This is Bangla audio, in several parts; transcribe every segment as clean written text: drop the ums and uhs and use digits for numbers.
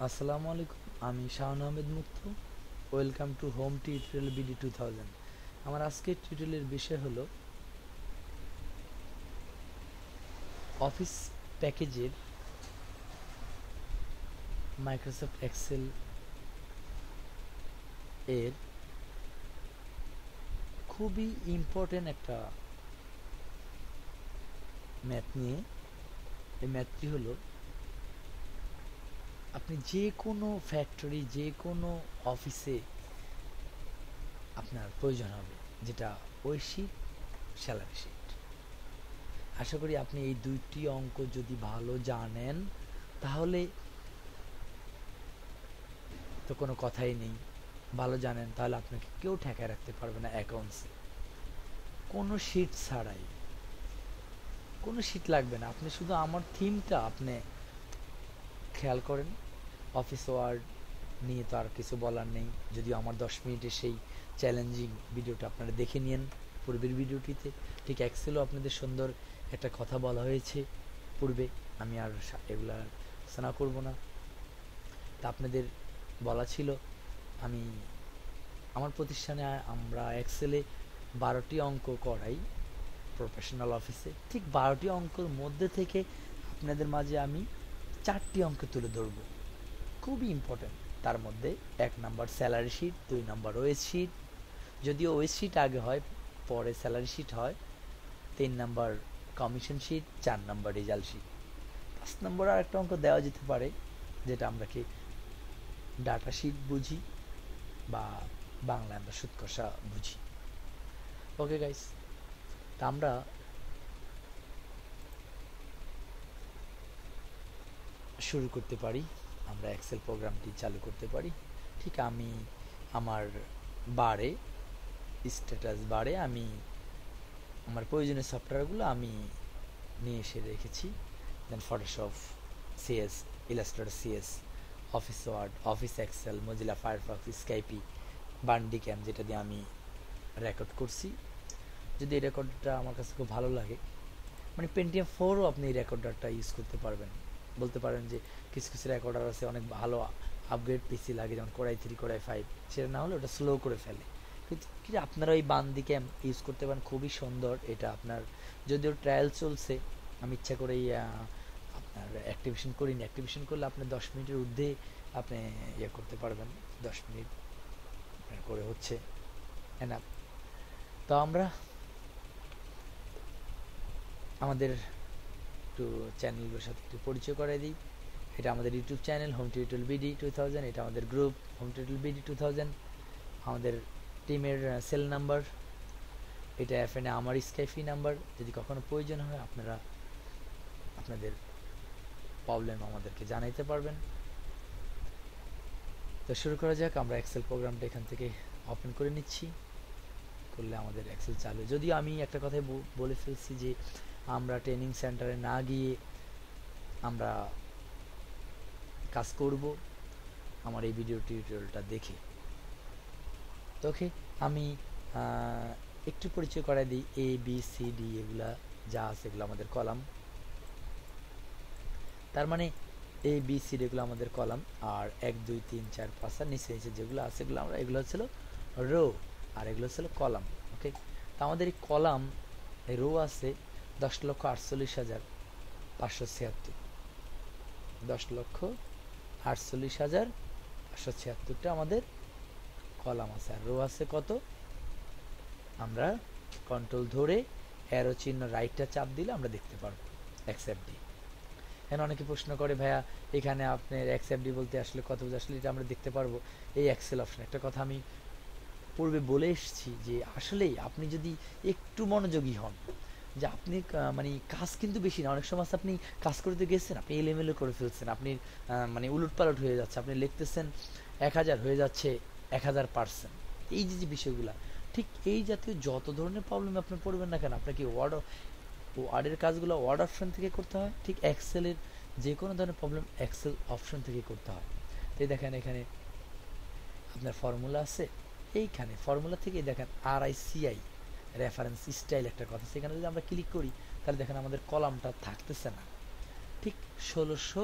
আসসালামু আলাইকুম। আমি শাওন আহমেদ মুক্ত। Welcome to home tutorial BD 2000। আমার আজকের টিউটোরিয়ালের বিষয় হলো অফিস প্যাকেজের মাইক্রোসফট এক্সেল এর খুবই ইম্পর্টেন্ট একটা ম্যাথ নিয়ে। এই ম্যাথটি হলো আপনি যে কোনো ফ্যাক্টরি, যে কোনো অফিসে আপনার প্রয়োজন হবে, যেটা ওই শিট, স্যালারি শিট। আশা করি আপনি এই দুইটি অঙ্ক যদি ভালো জানেন তাহলে তো কোনো কথাই নেই। ভালো জানেন তাহলে আপনাকে কেউ ঠেকায় রাখতে পারবে না অ্যাকাউন্টসে। কোনো শিট ছাড়াই, কোনো শিট লাগবে না, আপনি শুধু আমার থিমটা আপনি খেয়াল করেন। অফিস ওয়ার্ড নিয়ে তো আর কিছু বলার নেই, যদিও আমার 10 মিনিটের সেই চ্যালেঞ্জিং ভিডিওটা আপনারা দেখে নিন পূর্বের ভিডিওটিতে। ঠিক এক্সেলও আপনাদের সুন্দর একটা কথা বলা হয়েছে পূর্বে, আমি আর এগুলা আলোচনা করব না। তা আপনাদের বলা ছিল আমি আমার প্রতিষ্ঠানে আমরা এক্সেলে 12টি অঙ্ক করাই প্রফেশনাল অফিসে। ঠিক 12টি অঙ্কের মধ্যে থেকে আপনাদের মাঝে আমি 4টি অঙ্ক তুলে ধরব, খুবই ইম্পর্টেন্ট। তার মধ্যে 1 number salary sheet, 2 number wage sheet, যদিও ওয়েজ শিট আগে হয় পরে স্যালারি শিট হয়, 3 number commission sheet, 4 number result sheet, 5 number আর একটা অঙ্ক দেওয়া যেতে পারে যেটা আমরা কি ডাটা শিট বুঝি বা বাংলায় আমরা সুদ কষা বুঝি। ওকে গাইস, তা আমরা শুরু করতে পারি, আমরা এক্সেল প্রোগ্রামটি চালু করতে পারি। ঠিক আমি আমার বারে, স্ট্যাটাস বারে আমি আমার প্রয়োজনীয় সফটওয়্যারগুলো আমি নিয়ে এসে রেখেছি। Then Photoshop, CS, Illustrator CS, Office Word, Office Excel, Mozilla Firefox, Skype, Bandicam, যেটা দিয়ে আমি রেকর্ড করছি। যদি এই রেকর্ডটা আমার কাছে খুব ভালো লাগে, মানে পেন্টিএম 4ও আপনি এই রেকর্ডারটা ইউজ করতে পারবেন। বলতে পারেন যে কিছু কিছু রেকর্ডার আছে অনেক ভালো আপগ্রেড পিসি লাগে, যেমন কোরাই 3, কোরাই 5, সেটা না হলে ওটা স্লো করে ফেলে। কিন্তু আপনারা ওই বান্দি ক্যাম ইউজ করতে পারেন, খুবই সুন্দর এটা। আপনার যদিও ট্রায়াল চলছে, আমি ইচ্ছা করেই আপনার অ্যাক্টিভেশন করিনি। অ্যাক্টিভেশন করলে আপনি 10 মিনিটের ঊর্ধ্বে আপনি ইয়ে করতে পারবেন। 10 মিনিট করে হচ্ছে এনাফ। তো আমরা আমাদের একটু চ্যানেলগুলোর সাথে একটু পরিচয় করাই দিই। এটা আমাদের YouTube channel home tutorial BD 2000, এটা আমাদের গ্রুপ হোম টিউটোরিয়াল বিডি 2000, আমাদের টিমের সেল নাম্বার, এটা এফএনএ আমার স্কাইফি নাম্বার। যদি কখনো প্রয়োজন হয় আপনারা আপনাদের প্রবলেম আমাদেরকে জানাইতে পারবেন। তো শুরু করা যাক। আমরা এক্সেল প্রোগ্রামটা এখান থেকে ওপেন করে নিচ্ছি, করলে আমাদের এক্সেল চালু। যদিও আমি একটা কথাই বলে ফেলছি যে আমরা ট্রেনিং সেন্টারে না গিয়ে আমরা কাজ করব আমার এই ভিডিও টিউটোরিয়ালটা দেখে। তো ওকে, আমি একটু পরিচয় করাই দিই। এ বি সি ডি এগুলা যা আছে এগুলো আমাদের কলাম, তার মানে এ বি সি ডি এগুলো আমাদের কলাম, আর 1 2 3 4 5 আর নিচে নিচে যেগুলো আছে এগুলো আমরা, এগুলো হচ্ছিল রো, আর এগুলো হচ্ছিল কলাম। ওকে, তো আমাদের এই কলাম, এই রো আছে 10,48,576, 10,48,576টা আমাদের কলাম আছে। আর রো আছে কত? আমরা কন্ট্রোল ধরে অ্যারো চিহ্ন রাইটটা চাপ দিলে আমরা দেখতে পারবো অ্যাকসেপ্ট ডি। এখন অনেকে প্রশ্ন করে ভাইয়া এখানে আপনার অ্যাকসেপ্ট ডি বলতে আসলে কত বোঝা, আসলে এটা আমরা দেখতে পারবো এই এক্সেল অপশন। একটা কথা আমি পূর্বে বলে এসেছি যে আসলেই আপনি যদি একটু মনোযোগী হন, যে আপনি মানে কাজ কিন্তু বেশি না, অনেক সময় আপনি কাজ করতে গেছেন, আপনি এলোমেলো করে ফেলছেন, আপনি মানে উলটপালট হয়ে যাচ্ছে, আপনি লিখতেছেন 1000 হয়ে যাচ্ছে 1000%, এই যে যে বিষয়গুলা, ঠিক এই জাতীয় যত ধরনের প্রবলেম আপনি পড়বেন না কেন, আপনাকে ওয়ার্ডের কাজগুলো ওয়ার্ড অপশন থেকে করতে হয়, ঠিক এক্সেলের যে কোনো ধরনের প্রবলেম এক্সেল অপশন থেকে করতে হয়। তো দেখেন এখানে আপনার ফর্মুলা আছে, এইখানে ফর্মুলা থেকে দেখেন RICI রেফারেন্স স্টাইল একটা কথা, সেখানে যদি আমরা ক্লিক করি তাহলে দেখেন আমাদের কলামটা থাকতেছে না। ঠিক 1600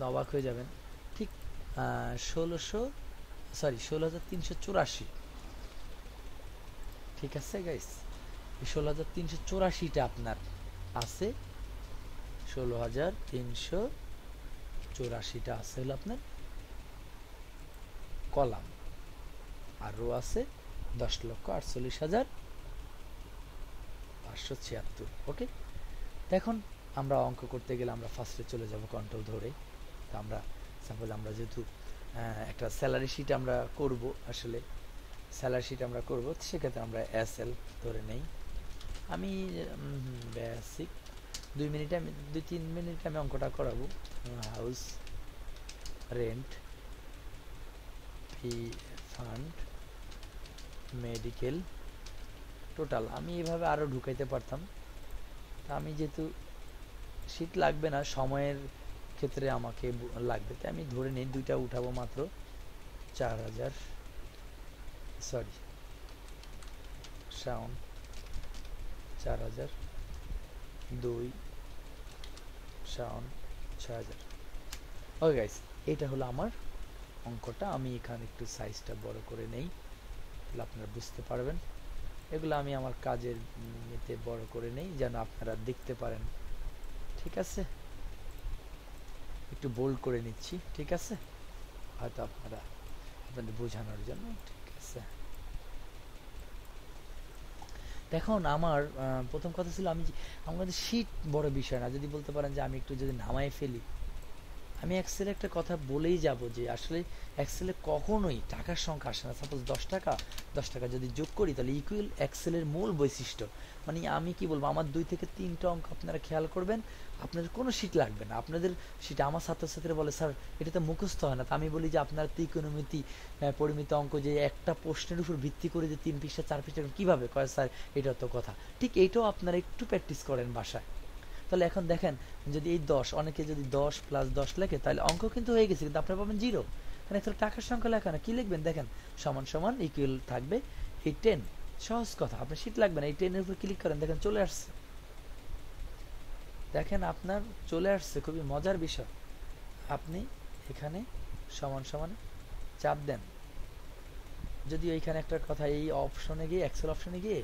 আপনি অবাক হয়ে যাবেন। ঠিক 16,384। ঠিক আছে গাইস, এই 16,384টা আপনার আছে। 16,384টা আছে হলো আপনার কলাম, আর রো আছে 10,48,576। ওকে, এখন আমরা অঙ্ক করতে গেলে আমরা ফার্স্টে চলে যাব কন্ট্রোল ধরে। তো আমরা সাপোজ আমরা যেহেতু একটা স্যালারি শিট আমরা করব, আসলে স্যালারি শিট আমরা করব, সেক্ষেত্রে আমরা এসএল ধরে নেই। আমি বেসিক 2-3 মিনিটে আমি অঙ্কটা করাবো। হাউস রেন্ট, ফি, ফান্ড, মেডিকেল, টোটাল। আমি এভাবে আরও ঢুকাইতে পারতাম, আমি যেহেতু শীত লাগবে না, সময়ের ক্ষেত্রে আমাকে লাগবে, তাই আমি ধরে নিই দুইটা উঠাবো মাত্র। 4,000, sorry sound 4,000, 2 sound 6,000। Okay guys, এটা হলো আমার অঙ্কটা। আমি এখানে একটু সাইজটা বড় করে নেই, তাহলে আপনারা বুঝতে পারবেন। এগুলো আমি আমার কাজের নিতে বড় করে নেই যেন আপনারা দেখতে পারেন। ঠিক আছে, একটু বোল্ড করে নিচ্ছি। ঠিক আছে, হয়তো আপনাদের বোঝানোর জন্য। ঠিক আছে, দেখুন আমার প্রথম কথা ছিল আমাদের শীট বড় বিষয় না, যদি বলতে পারেন যে আমি একটু যদি নামায় ফেলি। আমি এক্সেলে একটা কথা বলেই যাব যে আসলে এক্সেলে কখনোই টাকার সংখ্যা আসে না। সাপোজ 10 টাকা যদি যোগ করি তাহলে ইকুয়াল এক্সেলের মূল বৈশিষ্ট্য। মানে আমি কি বলবো, আমার 2 থেকে 3টা অঙ্ক আপনারা খেয়াল করবেন, আপনাদের কোনো শীট লাগবে না। আপনাদের সেটা আমার ছাত্রছাত্রীরা বলে স্যার এটা তো মুখস্থ হয় না, তা আমি বলি যে আপনার ত্রিকোণমিতি পরিমিত অঙ্ক যে একটা প্রশ্নের উপর ভিত্তি করে যে 3 পৃষ্ঠা 4 পৃষ্ঠা কীভাবে কয় স্যার, এটা তো কথা। ঠিক এইটাও আপনারা একটু প্র্যাকটিস করেন বাসায়। তাহলে এখন দেখেন, যদি এই 10, অনেকে যদি 10 + 10 লেখে তাহলে অঙ্ক কিন্তু হয়ে গেছে, কিন্তু আপনারা পাবেন 0। কারণ এখানে টাকার সংখ্যা লেখা না, কি লিখবেন দেখেন, সমান সমান ইকুয়াল থাকবে এই 10। সহজ কথা, আপনার শীত লাগবে না, এই 10 এর উপর ক্লিক করেন, দেখেন চলে আসছে। দেখেন আপনার চলে আসছে, খুবই মজার বিষয়। আপনি এখানে সমান সমান চাপ দেন, যদি ওইখানে একটা কথা, এই অপশনে গিয়ে এক্সেল অপশনে গিয়ে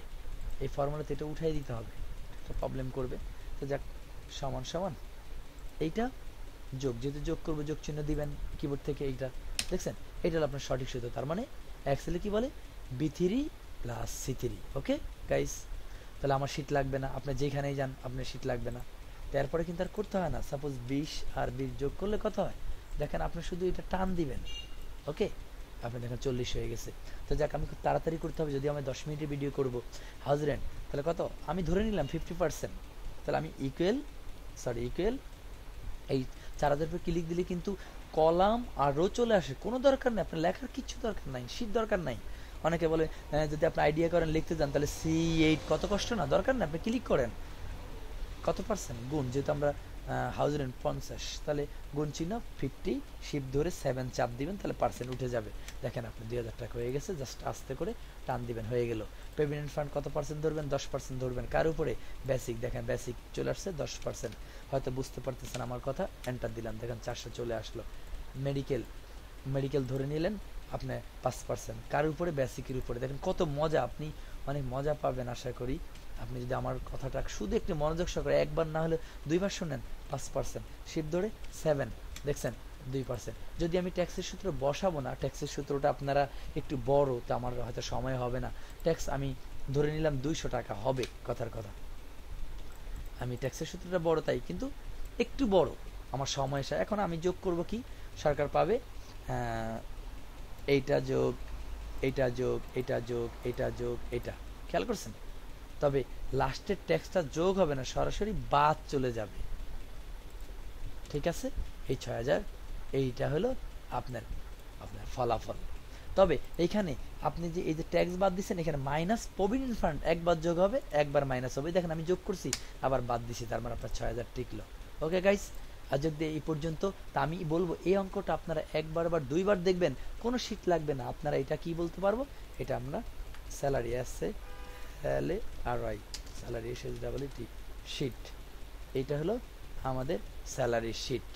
এই ফর্মুলাতে এটা উঠাই দিতে হবে, একটা প্রবলেম করবে। তো যাক, সমান সমান এইটা যোগ, যেহেতু যোগ করবো যোগ চিহ্ন দিবেন কিবোর্ড থেকে। এইটা দেখছেন, এটা হলো আপনার সঠিক সূত্র। তার মানে এক্সেলে কি বলে, B3 + C3। ওকে গাইস, তাহলে আমার শীট লাগবে না, আপনি যেখানেই যান আপনার শীট লাগবে না। তারপরে কিন্তু আর করতে হয় না। সাপোজ 20 আর 20 যোগ করলে কত হয় দেখেন, আপনি শুধু এটা টান দিবেন। ওকে, আপনি দেখেন 40 হয়ে গেছে। তো যাক, আমি খুব তাড়াতাড়ি করতে হবে, যদি আমি 10 মিনিটের ভিডিও করব। হাউস রেন্ট তাহলে কত, আমি ধরে নিলাম 50%। তাহলে আমি ইকুয়াল এই 4,000 উপর ক্লিক দিলে কিন্তু কলাম আর রো চলে আসে। কোনো দরকার নেই, আপনার লেখার কিচ্ছু দরকার নাই, শীট দরকার নাই। অনেকে বলে যদি আপনি আইডিয়া করেন লিখতে যান তাহলে C8 কত কষ্ট না, দরকার না, আপনি ক্লিক করেন কত পার্সেন্ট গুণ, যেহেতু আমরা হাউস রেন্ট 50, তাহলে গুণ চিহ্ন 50, শিফট ধরে 7 চাপ দিবেন, তাহলে পার্সেন্ট উঠে যাবে। দেখেন আপনি 2,000 টাকা হয়ে গেছে, জাস্ট আস্তে করে টান দিবেন, হয়ে গেল। প্রভিডেন্ট ফান্ড কত পার্সেন্ট ধরবেন, 10% ধরবেন। কার উপরে, বেসিক, দেখেন বেসিক চলে আসছে 10%। হয়তো বুঝতে পারতেছেন আমার কথা, এন্টার দিলাম, দেখেন 400 চলে আসলো। মেডিকেল ধরে নিলেন আপনি 5%। কার উপরে, বেসিকের উপরে। দেখেন কত মজা, আপনি অনেক মজা পাবেন আশা করি। আপনি যদি আমার কথাটা শুধু একটু মনোযোগ সহকারে একবার না হলে 2বার শুনেন। 5%, শিফট ধরে 7, দেখছেন 2%। যদি আমি ট্যাক্সের সূত্র বসাবো না, ট্যাক্সের সূত্রটা আপনারা একটু বড়, তো আমার হয়তো সময় হবে না। ট্যাক্স আমি ধরে নিলাম 200 টাকা হবে, কথার কথা। আমি ট্যাক্সের সূত্রটা বড় তাই, কিন্তু একটু বড়, আমার সময় এসে। এখন আমি যোগ করব কি, সরকার পাবে এইটা যোগ, এইটা যোগ, এইটা যোগ, এইটা যোগ, এইটা, খেয়াল করছেন। তবে লাস্টের ট্যাক্সটা যোগ হবে না, সরাসরি বাদ চলে যাবে। ঠিক আছে, এই 6,000, এইটা হলো আপনার ফলাফল। তবে এইখানে আপনি যে এই যে ট্যাক্স বাদ দিচ্ছেন, এখানে মাইনাস প্রভিডেন্ট ফান্ড একবার যোগ হবে, একবার মাইনাস হবে। দেখেন আমি যোগ করছি আবার বাদ দিছি, তার মানে আপনার 6,000 টিকলো। ওকে গাইস, আর যদি এই পর্যন্ত, তা আমি বলবো এই অঙ্কটা আপনারা একবার বা 2বার দেখবেন, কোনো শীট লাগবে না। আপনারা এটা কি বলতে পারবো, এটা আমরা স্যালারি আসছে, SALARY, স্যালারি SHIT, এইটা হলো আমাদের স্যালারি শিট।